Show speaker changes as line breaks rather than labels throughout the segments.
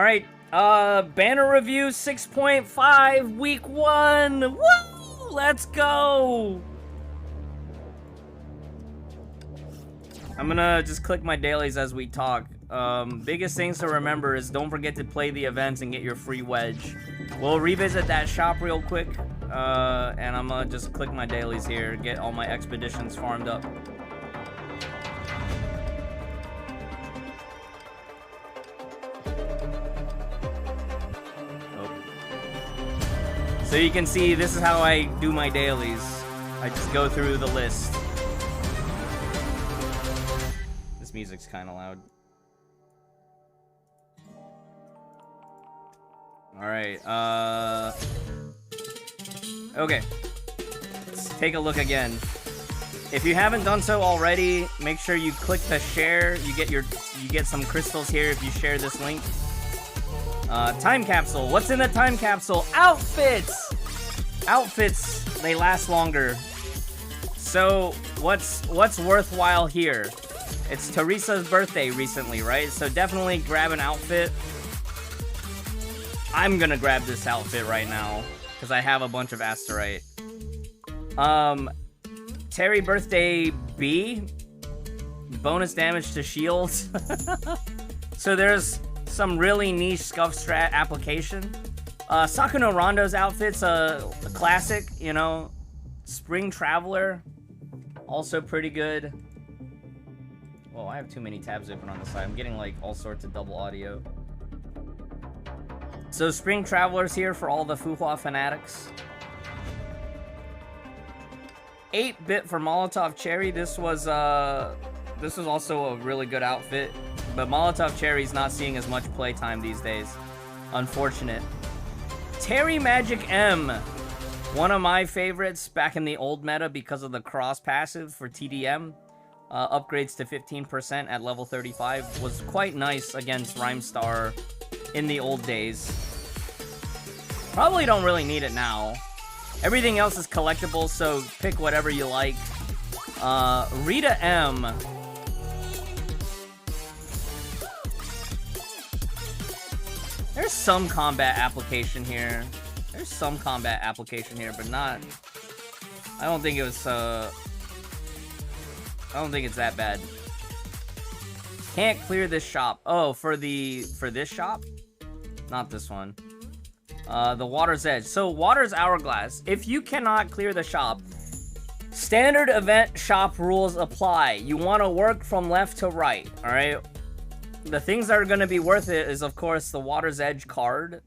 Alright, banner review 6.5, week 1. Woo! Let's go! I'm gonna just click my dailies as we talk. Biggest things to remember is don't forget to play the events and get your free wedge. We'll revisit that shop real quick, and I'm gonna just click my dailies here, get all my expeditions farmed up. So you can see, this is how I do my dailies. I just go through the list. This music's kind of loud. Alright, okay. Let's take a look again. If you haven't done so already, make sure you click the share. You get some crystals here if you share this link. Time capsule. What's in the time capsule? Outfits! Outfits, they last longer. So, what's worthwhile here? It's Teresa's birthday recently, right? So definitely grab an outfit. I'm gonna grab this outfit right now, because I have a bunch of asterite. Terry birthday B. Bonus damage to shields. So there's some really niche scuff strat application. Sakuno Rondo's outfit's a classic, you know. Spring Traveler, also pretty good. Whoa, I have too many tabs open on the side. I'm getting like all sorts of double audio. So Spring Traveler's here for all the Fuhua fanatics. 8-bit for Molotov Cherry. This was also a really good outfit. But Molotov Cherry's not seeing as much playtime these days. Unfortunate. Terry Magic M. One of my favorites back in the old meta because of the cross passive for TDM. Upgrades to 15% at level 35. Was quite nice against Rhymestar in the old days. Probably don't really need it now. Everything else is collectible, so pick whatever you like. Rita M. There's some combat application here. There's some combat application here, but not... I don't think it was, I don't think it's that bad. Can't clear this shop. Oh, for this shop? Not this one. The Water's Edge. So, Water's Hourglass. If you cannot clear the shop, standard event shop rules apply. You want to work from left to right, alright? The things that are going to be worth it is, of course, the Water's Edge card.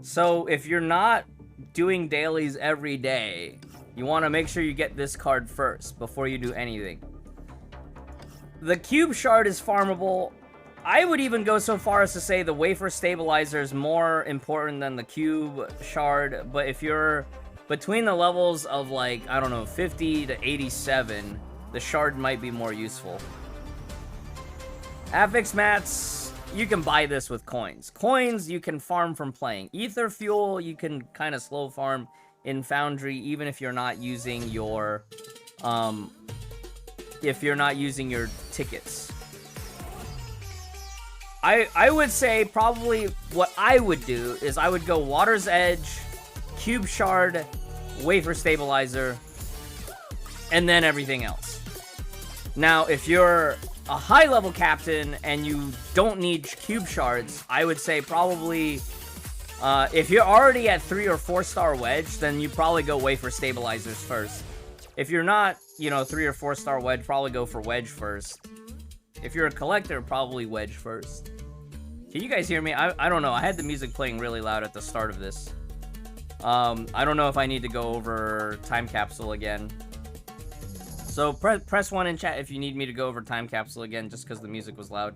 So, if you're not doing dailies every day, you want to make sure you get this card first before you do anything. The Cube Shard is farmable. I would even go so far as to say the Wafer Stabilizer is more important than the Cube Shard, but if you're between the levels of, like, I don't know, 50 to 87, the Shard might be more useful. Affix Mats, you can buy this with coins. Coins, you can farm from playing. Ether Fuel, you can kind of slow farm in Foundry, even if you're not using your, tickets. I would say probably what I would do is I would go Water's Edge, Cube Shard, Wafer Stabilizer, and then everything else. Now, if you're a high-level captain and you don't need Cube Shards, I would say probably, if you're already at 3 or 4 star wedge, then you probably go Wafer Stabilizers first. If you're not, you know, 3 or 4 star wedge, probably go for wedge first. If you're a collector, probably wedge first. Can you guys hear me? I don't know. I had the music playing really loud at the start of this. I don't know if I need to go over Time Capsule again. So press 1 in chat if you need me to go over Time Capsule again, just because the music was loud.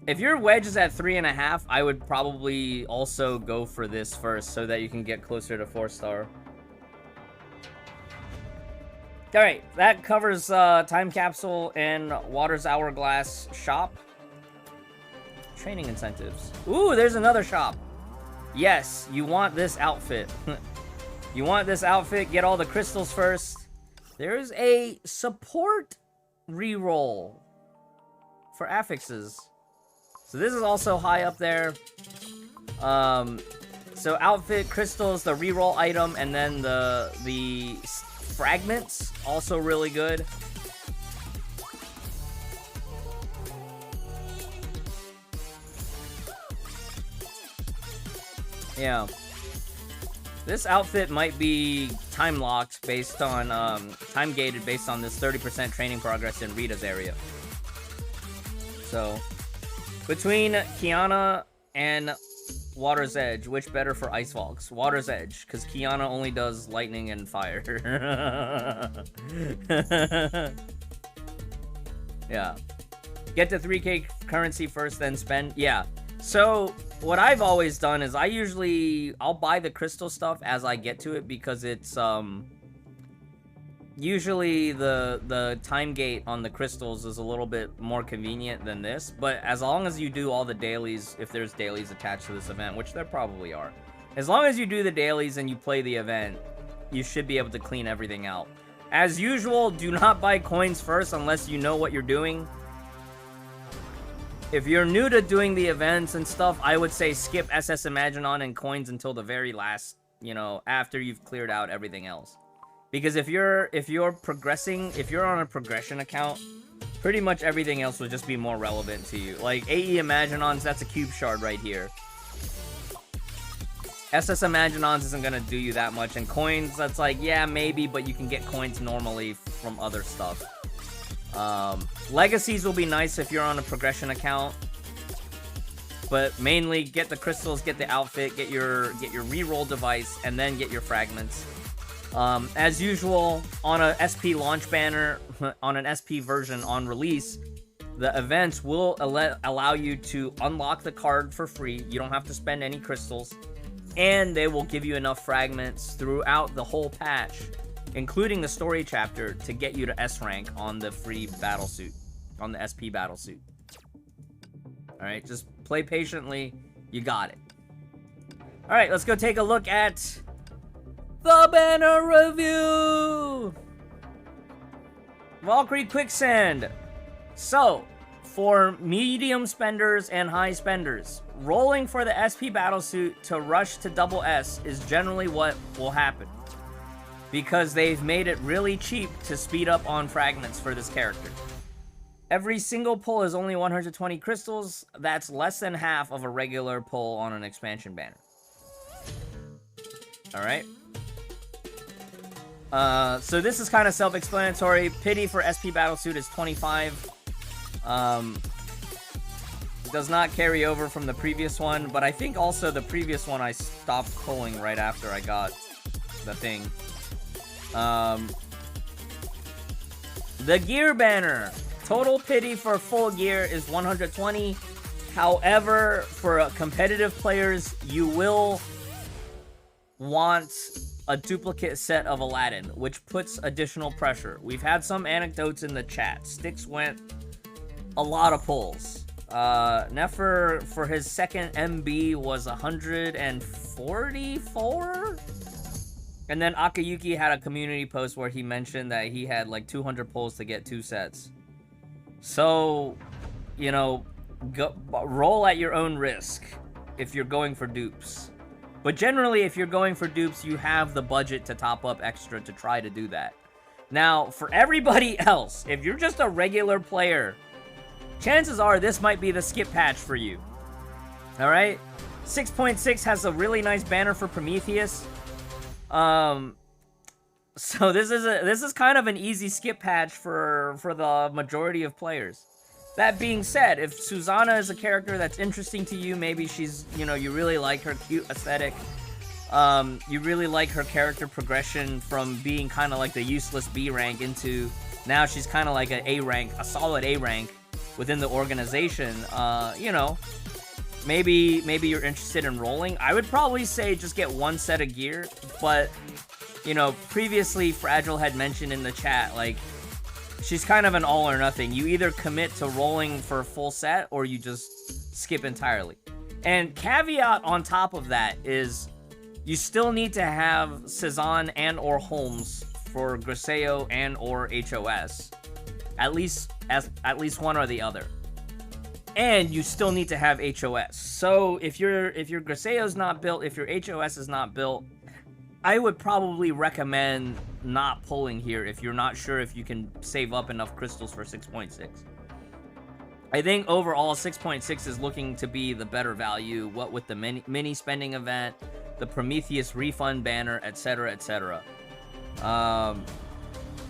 If your wedge is at 3.5, I would probably also go for this first, so that you can get closer to 4 star. Alright, that covers Time Capsule and Water's Hourglass shop. Training incentives. Ooh, there's another shop. Yes, you want this outfit. You want this outfit, get all the crystals first. There's a support reroll for affixes. So this is also high up there. So outfit, crystals, the reroll item, and then the fragments, also really good. Yeah. This outfit might be time locked based on, time gated based on this 30% training progress in Rita's area. So, between Kiana and Water's Edge, which better for Ice Walks? Water's Edge, because Kiana only does lightning and fire. Yeah. Get to 3k currency first, then spend. Yeah. So, what I've always done is I'll buy the crystal stuff as I get to it, because it's, usually the time gate on the crystals is a little bit more convenient than this, but as long as you do all the dailies, if there's dailies attached to this event, which there probably are, as long as you do the dailies and you play the event, you should be able to clean everything out. As usual, do not buy coins first unless you know what you're doing. If you're new to doing the events and stuff, I would say skip SS Imaginon and coins until the very last, you know, after you've cleared out everything else. Because if you're progressing, if you're on a progression account, pretty much everything else will just be more relevant to you. Like AE Imaginons, that's a cube shard right here. SS Imaginons isn't gonna do you that much, and coins, that's like, yeah, maybe, but you can get coins normally from other stuff. Legacies will be nice if you're on a progression account, but mainly get the crystals, get the outfit, get your reroll device, and then get your fragments. As usual, on a SP launch banner, on an SP version on release, the events will allow you to unlock the card for free. You don't have to spend any crystals, and they will give you enough fragments throughout the whole patch, including the story chapter, to get you to S rank on the free battlesuit, on the SP battlesuit. Alright, just play patiently, you got it. Alright, let's go take a look at the banner review! Valkyrie Quicksand. So, for medium spenders and high spenders, rolling for the SP battlesuit to rush to double S is generally what will happen, because they've made it really cheap to speed up on fragments for this character. Every single pull is only 120 crystals. That's less than half of a regular pull on an expansion banner. Alright. So this is kind of self-explanatory. Pity for SP Battlesuit is 25. Does not carry over from the previous one, but I think also the previous one I stopped pulling right after I got the thing. The gear banner. Total pity for full gear is 120. However, for competitive players, you will want a duplicate set of Aladdin, which puts additional pressure. We've had some anecdotes in the chat. Styx went a lot of pulls. Nefer, for his second MB, was 144? And then Akayuki had a community post where he mentioned that he had like 200 pulls to get 2 sets. So, you know, roll at your own risk if you're going for dupes. But generally, if you're going for dupes, you have the budget to top up extra to try to do that. Now, for everybody else, if you're just a regular player, chances are this might be the skip patch for you. Alright? 6.6 has a really nice banner for Prometheus. So this is kind of an easy skip patch for the majority of players. That being said, if Susannah is a character that's interesting to you, maybe she's, you know, you really like her cute aesthetic, you really like her character progression from being kind of like the useless B rank into now she's kind of like an A rank, a solid A rank within the organization, you know, maybe you're interested in rolling. I would probably say just get 1 set of gear, but, you know, previously Fragile had mentioned in the chat, like, she's kind of an all or nothing. You either commit to rolling for a full set, or you just skip entirely. And caveat on top of that is, you still need to have Susannah and or Holmes for Griseo and or HOS. At least one or the other. and you still need to have HOS. So if your Griseo's not built, if your HOS is not built, I would probably recommend not pulling here if you're not sure if you can save up enough crystals for 6.6. I think overall 6.6 is looking to be the better value, what with the mini spending event, the Prometheus refund banner, etc., etc.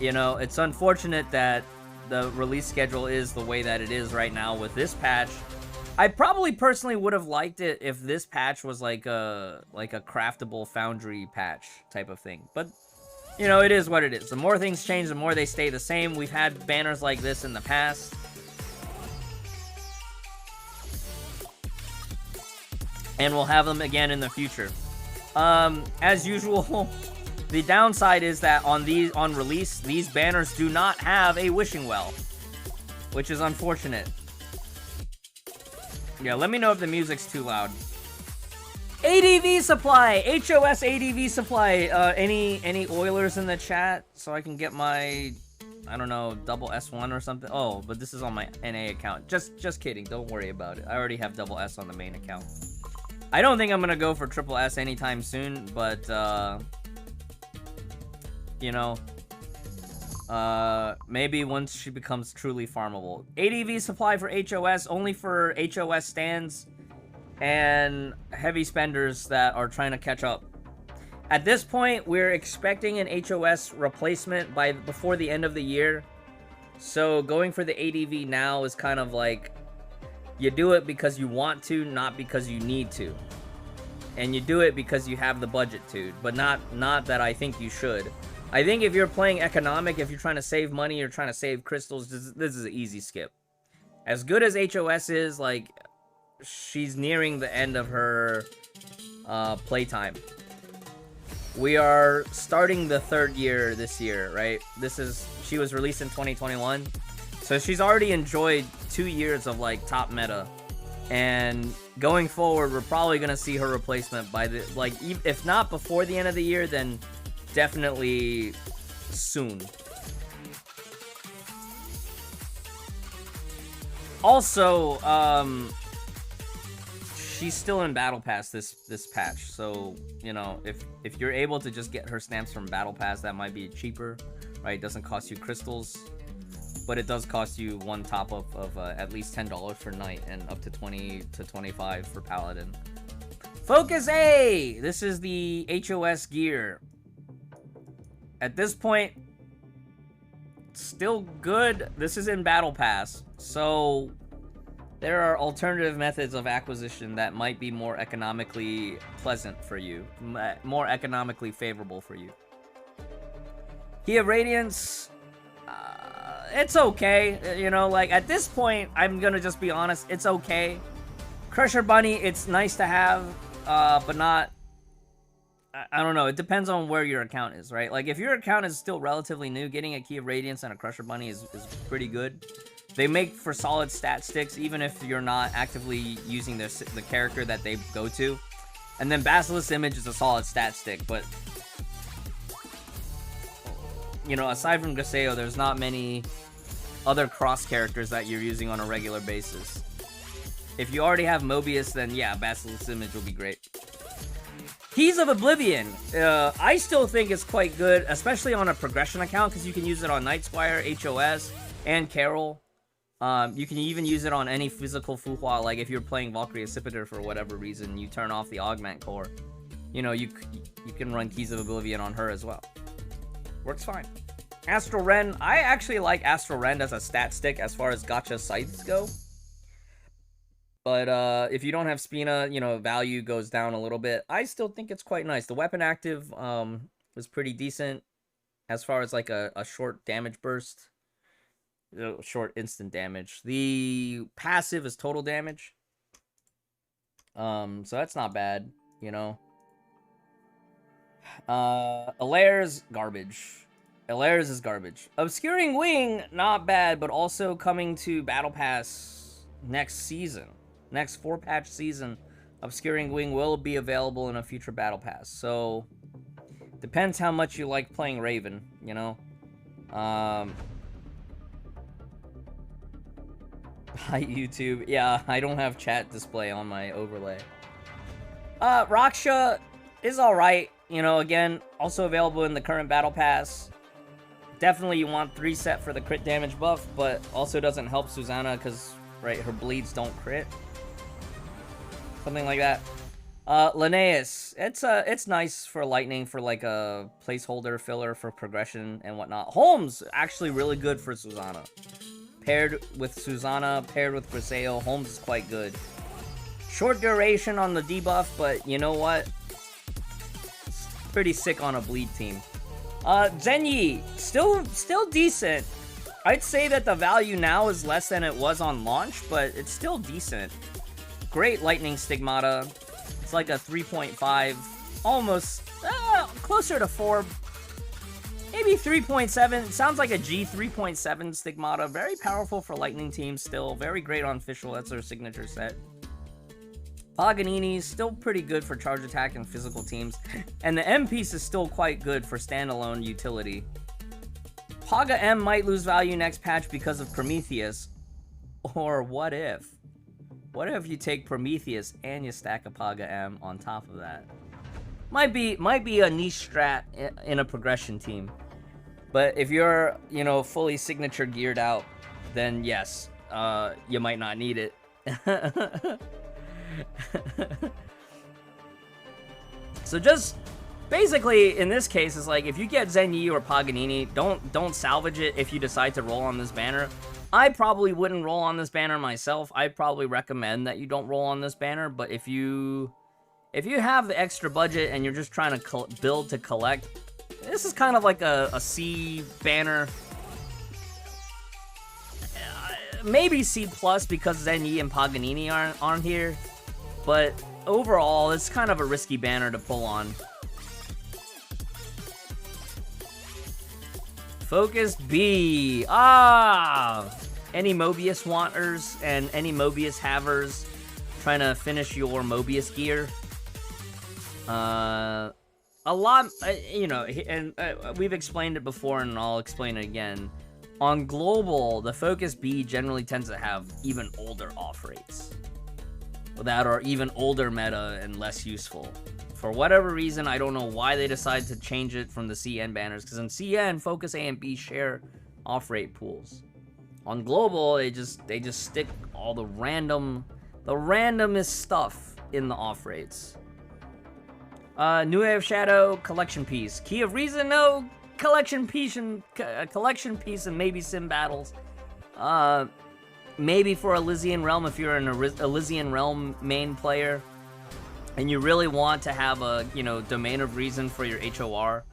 You know, it's unfortunate that the release schedule is the way that it is right now with this patch. I probably personally would have liked it if this patch was like a craftable foundry patch type of thing. But, you know, it is what it is. The more things change, the more they stay the same. We've had banners like this in the past. And we'll have them again in the future. As usual, the downside is that on release, these banners do not have a wishing well, which is unfortunate. Yeah, let me know if the music's too loud. ADV supply! HOS ADV supply! Any Oilers in the chat so I can get my, I don't know, double S1 or something? Oh, but this is on my NA account. Just kidding, don't worry about it. I already have double S on the main account. I don't think I'm gonna go for triple S anytime soon, but, you know, maybe once she becomes truly farmable. ADV supply for HOS, only for HOS stands and heavy spenders that are trying to catch up. At this point, we're expecting an HOS replacement before the end of the year. So going for the ADV now is kind of like, you do it because you want to, not because you need to. And you do it because you have the budget to, but not that I think you should. I think if you're playing economic, if you're trying to save money, you're trying to save crystals, this is an easy skip. As good as HOS is, like, she's nearing the end of her playtime. We are starting the 3rd year this year, right? She was released in 2021. So she's already enjoyed 2 years of, like, top meta. And going forward, we're probably going to see her replacement by the, like, if not before the end of the year, then definitely soon. Also, she's still in Battle Pass this patch, so, you know, if you're able to just get her stamps from Battle Pass, that might be cheaper, right? It doesn't cost you crystals, but it does cost you one top of at least $10 for Knight and up to 20 to 25 for Paladin. Focus A! This is the HOS gear. At this point, still good. This is in Battle Pass, so there are alternative methods of acquisition that might be more economically pleasant for you, more economically favorable for you. Key of Radiance, it's okay. You know, like, at this point, I'm gonna just be honest, it's okay. Crusher Bunny, it's nice to have, but not... I don't know, it depends on where your account is, right? Like, if your account is still relatively new, getting a Key of Radiance and a Crusher Bunny is pretty good. They make for solid stat sticks, even if you're not actively using the character that they go to. And then Basilisk Image is a solid stat stick, but... you know, aside from Griseo, there's not many other cross characters that you're using on a regular basis. If you already have Mobius, then yeah, Basilisk Image will be great. Keys of Oblivion, I still think it's quite good, especially on a progression account, because you can use it on Night Squire, HOS, and Carol. You can even use it on any physical Fuhua, like if you're playing Valkyrie Accipiter for whatever reason, you turn off the Augment Core. You know, you can run Keys of Oblivion on her as well. Works fine. Astral Ren, I actually like Astral Ren as a stat stick as far as gacha scythes go. But if you don't have Spina, you know, value goes down a little bit. I still think it's quite nice. The weapon active was pretty decent as far as like a short damage burst. Short instant damage. The passive is total damage. So that's not bad, you know. Alaire's garbage. Alaire's is garbage. Obscuring Wing, not bad, but also coming to Battle Pass next season. Next 4-patch season, Obscuring Wing will be available in a future Battle Pass. So, depends how much you like playing Raven, you know? Hi, YouTube. Yeah, I don't have chat display on my overlay. Raksha is alright. You know, again, also available in the current battle pass. Definitely you want 3 set for the crit damage buff, but also doesn't help Susannah because, right, her bleeds don't crit. Something like that. Linnaeus, it's nice for lightning for like a placeholder filler for progression and whatnot. Holmes, actually really good for Susannah. Paired with Susannah, paired with Griseo, Holmes is quite good. Short duration on the debuff, but you know what? It's pretty sick on a bleed team. Zenyi, still decent. I'd say that the value now is less than it was on launch, but it's still decent. Great lightning stigmata. It's like a 3.5, almost closer to 4, maybe 3.7. It sounds like a G 3.7 stigmata. Very powerful for lightning teams still. Very great on official. That's their signature set. Paganini's still pretty good for charge attack and physical teams. And the M piece is still quite good for standalone utility. Paga M might lose value next patch because of Prometheus. Or what if? What if you take Prometheus and you stack a Paga M on top of that? Might be a niche strat in a progression team. But if you're, you know, fully signature geared out, then yes, you might not need it. So just basically in this case is like if you get Zenyi or Paganini, don't salvage it if you decide to roll on this banner. I probably wouldn't roll on this banner myself. I'd probably recommend that you don't roll on this banner, but if you have the extra budget and you're just trying to build to collect, this is kind of like a C banner. Maybe C plus because Zenyi and Paganini aren't here. But overall, it's kind of a risky banner to pull on. Focus B. Any Mobius wanters and any Mobius havers trying to finish your Mobius gear. A lot, you know, and we've explained it before and I'll explain it again. On global, the Focus B generally tends to have even older off rates that are even older meta and less useful. For whatever reason, I don't know why they decided to change it from the CN banners, because in CN, Focus A and B share off-rate pools. On global, they just stick all the randomest stuff in the off-rates. New Ray of Shadow, collection piece. Key of Reason, no. Collection piece and maybe sim battles. Maybe for Elysian Realm if you're an Elysian Realm main player and you really want to have a, you know, Domain of Reason for your HOR.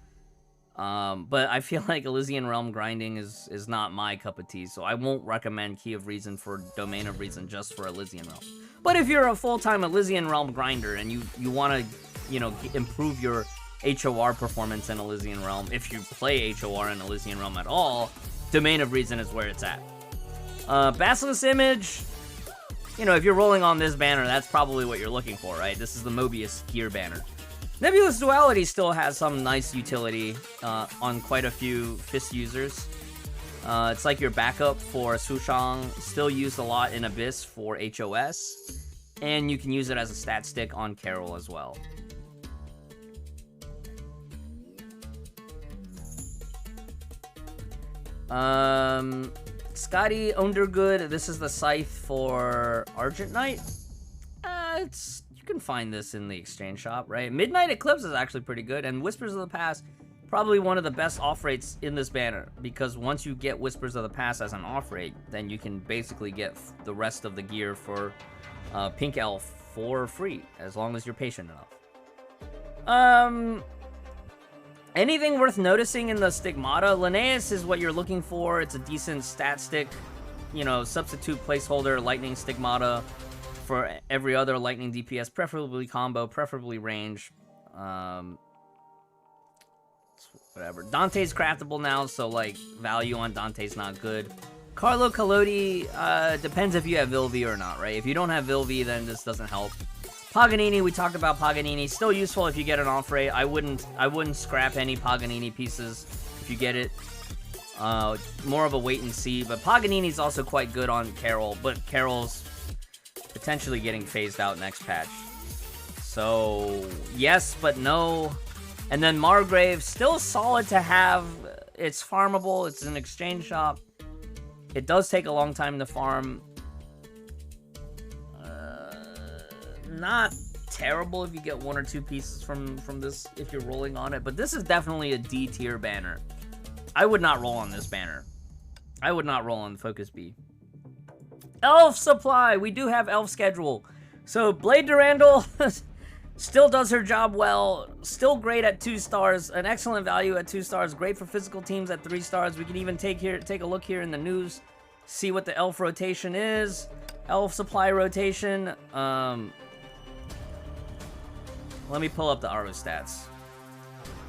But I feel like Elysian Realm grinding is not my cup of tea, so I won't recommend Key of Reason for Domain of Reason just for Elysian Realm. But if you're a full-time Elysian Realm grinder and you want to, you know, improve your HOR performance in Elysian Realm, if you play HOR in Elysian Realm at all, Domain of Reason is where it's at. Basilisk Image, you know, if you're rolling on this banner, that's probably what you're looking for, right? This is the Mobius gear banner. Nebulous Duality still has some nice utility on quite a few phys users. It's like your backup for Sushang, still used a lot in Abyss for HOS, and you can use it as a stat stick on Carol as well. Scotty Undergood, this is the scythe for Argent Knight. You can find this in the exchange shop, right? Midnight Eclipse is actually pretty good, and Whispers of the Past, probably one of the best off rates in this banner, because once you get Whispers of the Past as an off rate, then you can basically get the rest of the gear for Pink Elf for free, as long as you're patient enough. Anything worth noticing in the Stigmata? Linnaeus is what you're looking for. It's a decent stat stick, you know, substitute placeholder, lightning Stigmata for every other lightning DPS, preferably combo, preferably range. Whatever. Dante's craftable now, so like value on Dante's not good. Carlo Collodi, depends if you have Vilvi or not, right? If you don't have Vilvi, then this doesn't help. Paganini, we talked about Paganini. Still useful if you get an off rate. I wouldn't scrap any Paganini pieces if you get it. More of a wait and see, but Paganini's also quite good on Carol, but Carol's potentially getting phased out next patch. So, yes, but no. And then Margrave, still solid to have. It's farmable, it's an exchange shop. It does take a long time to farm. Not terrible if you get 1 or 2 pieces from this if you're rolling on it, but this is definitely a D tier banner. I would not roll on this banner. I would not roll on Focus B. Elf supply! We do have elf schedule. So Blade Durandal still does her job well. Still great at 2 stars. An excellent value at 2 stars. Great for physical teams at 3 stars. We can even take a look here in the news. See what the elf rotation is. Elf supply rotation. Let me pull up the Aru stats.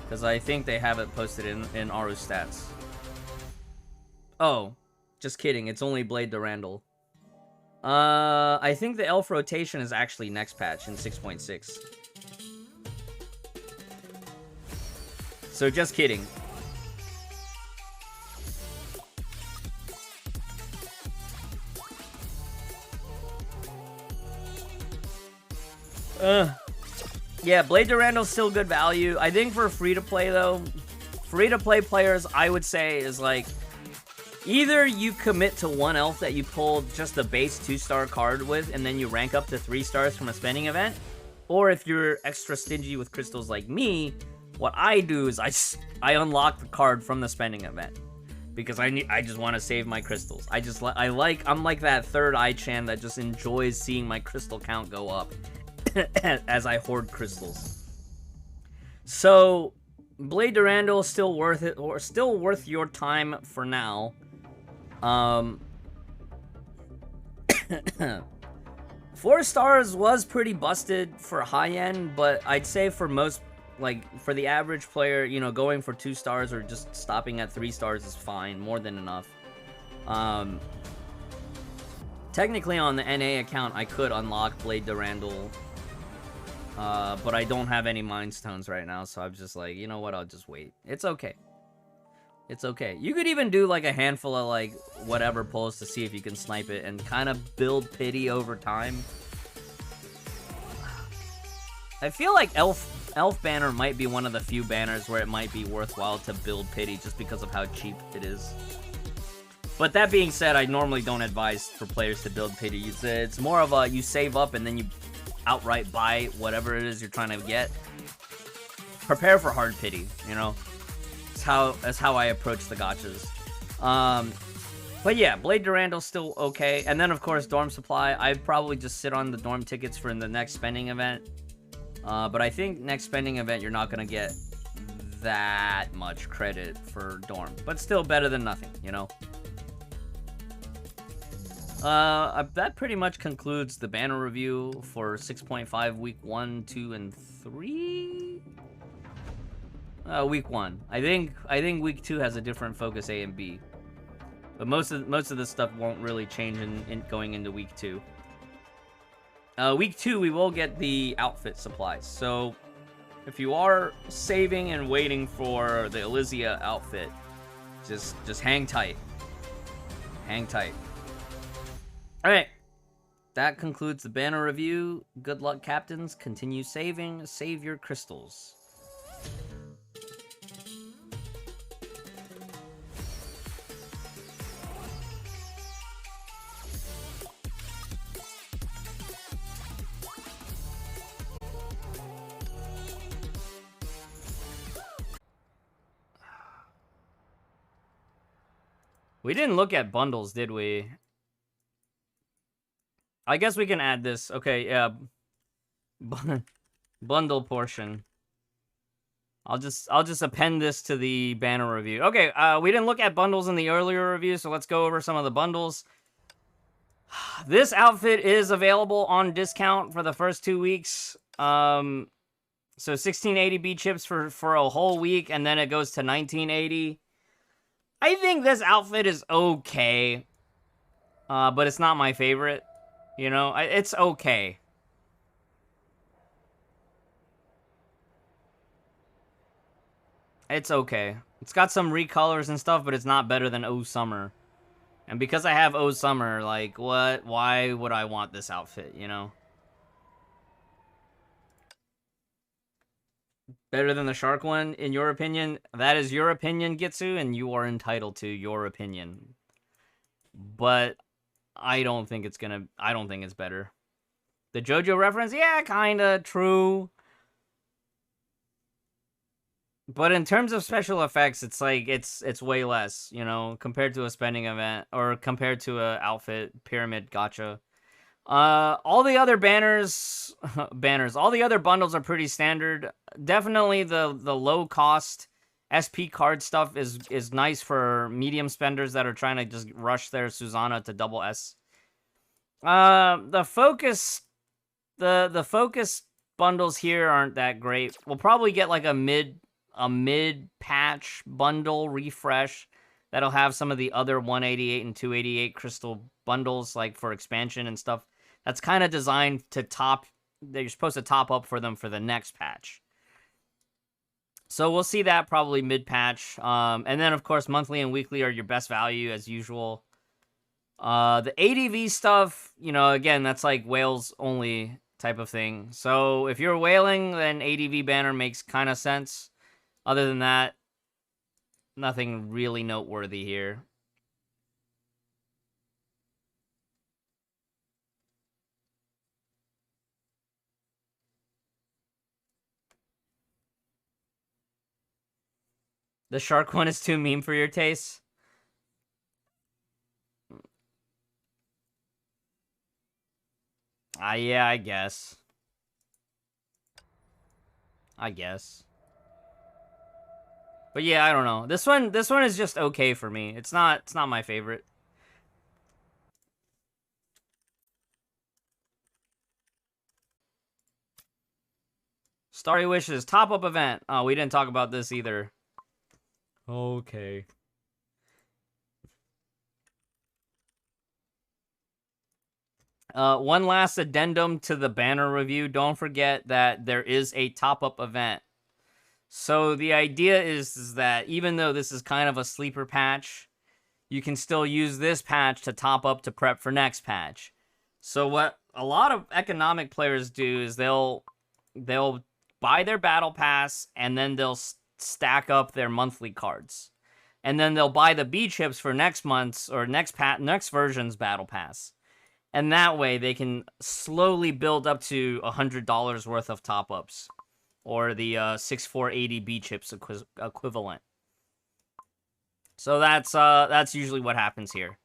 Because I think they have it posted in Aru stats. Oh, just kidding. It's only Blade Durandal. I think the elf rotation is actually next patch in 6.6. So just kidding. Yeah, Blade Durandal's still good value. I think for free-to-play, though, free-to-play players, I would say, is like, either you commit to one elf that you pulled just the base 2-star card with, and then you rank up to 3 stars from a spending event, or if you're extra stingy with crystals like me, what I do is I unlock the card from the spending event. Because I just want to save my crystals. I'm like that third eye Chan that just enjoys seeing my crystal count go up as I hoard crystals. So Blade Durandal is still worth it, or still worth your time for now. 4 stars was pretty busted for high end, but I'd say for most, like, for the average player, you know, going for 2 stars or just stopping at 3 stars is fine, more than enough. Technically on the NA account, I could unlock Blade Durandal, but I don't have any Mind Stones right now, so I'm just like, you know what, I'll just wait. It's okay. It's okay. You could even do, like, a handful of, like, whatever pulls to see if you can snipe it and kind of build pity over time. I feel like Elf banner might be one of the few banners where it might be worthwhile to build pity just because of how cheap it is. But that being said, I normally don't advise for players to build pity. It's more of a, you save up and then you outright buy whatever it is you're trying to get. Prepare for hard pity, you know? That's how I approach the gachas. But yeah, Blade Durandal's still okay. And then, of course, Dorm Supply. I'd probably just sit on the Dorm tickets for the next spending event. But I think next spending event, you're not going to get that much credit for Dorm. But still better than nothing, you know? That pretty much concludes the banner review for 6.5 week 1, 2, and 3? Week 1. I think week 2 has a different focus A and B. But most of this stuff won't really change in going into week 2. Week 2, we will get the outfit supplies. So, if you are saving and waiting for the Elysia outfit, just hang tight. Hang tight. Alright. That concludes the banner review. Good luck, captains. Continue saving. Save your crystals. We didn't look at bundles, did we? I guess we can add this. Okay, yeah. Bundle portion. I'll just append this to the banner review. Okay, we didn't look at bundles in the earlier review, so let's go over some of the bundles. This outfit is available on discount for the first 2 weeks. So 1680 B chips for a whole week, and then it goes to 1980. I think this outfit is okay, but it's not my favorite. You know, it's okay. It's okay. It's got some recolors and stuff, but it's not better than O Summer. And because I have O Summer, like, what? Why would I want this outfit, you know? Better than the shark one, in your opinion? That is your opinion, Gitsu, and you are entitled to your opinion. But I don't think it's better. The JoJo reference, yeah, kinda true. But in terms of special effects, it's like it's way less, you know, compared to a spending event or compared to a outfit pyramid gacha. All the other banners, all the other bundles are pretty standard. Definitely the low cost SP card stuff is nice for medium spenders that are trying to just rush their Susannah to double S. The focus bundles here aren't that great. We'll probably get like a mid patch bundle refresh that'll have some of the other 188 and 288 crystal bundles like for expansion and stuff. That's kind of designed to top. You're supposed to top up for them for the next patch. So we'll see that probably mid patch. And then of course monthly and weekly are your best value as usual. The ADV stuff, you know, again, that's like whales only type of thing. So if you're whaling, then ADV banner makes kind of sense. Other than that, nothing really noteworthy here. The shark one is too meme for your taste. Yeah, I guess. But yeah, I don't know. This one is just okay for me. It's not my favorite. Starry Wishes top up event. Oh, we didn't talk about this either. Okay. One last addendum to the banner review. Don't forget that there is a top-up event. So the idea is that even though this is kind of a sleeper patch, you can still use this patch to top up to prep for next patch. So what a lot of economic players do is they'll buy their battle pass and then they'll stack up their monthly cards. And then they'll buy the B chips for next month's or next version's battle pass. And that way, they can slowly build up to $100 worth of top-ups. Or the 6480 B chips equivalent. So that's usually what happens here.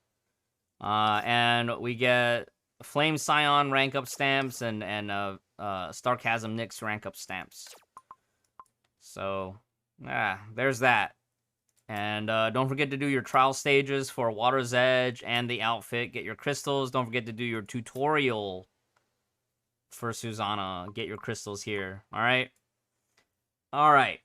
And we get Flame Scion rank-up stamps and Starchasm Nyx rank-up stamps. So, there's that. And don't forget to do your trial stages for Water's Edge and the outfit. Get your crystals. Don't forget to do your tutorial for Susannah. Get your crystals here. All right? All right.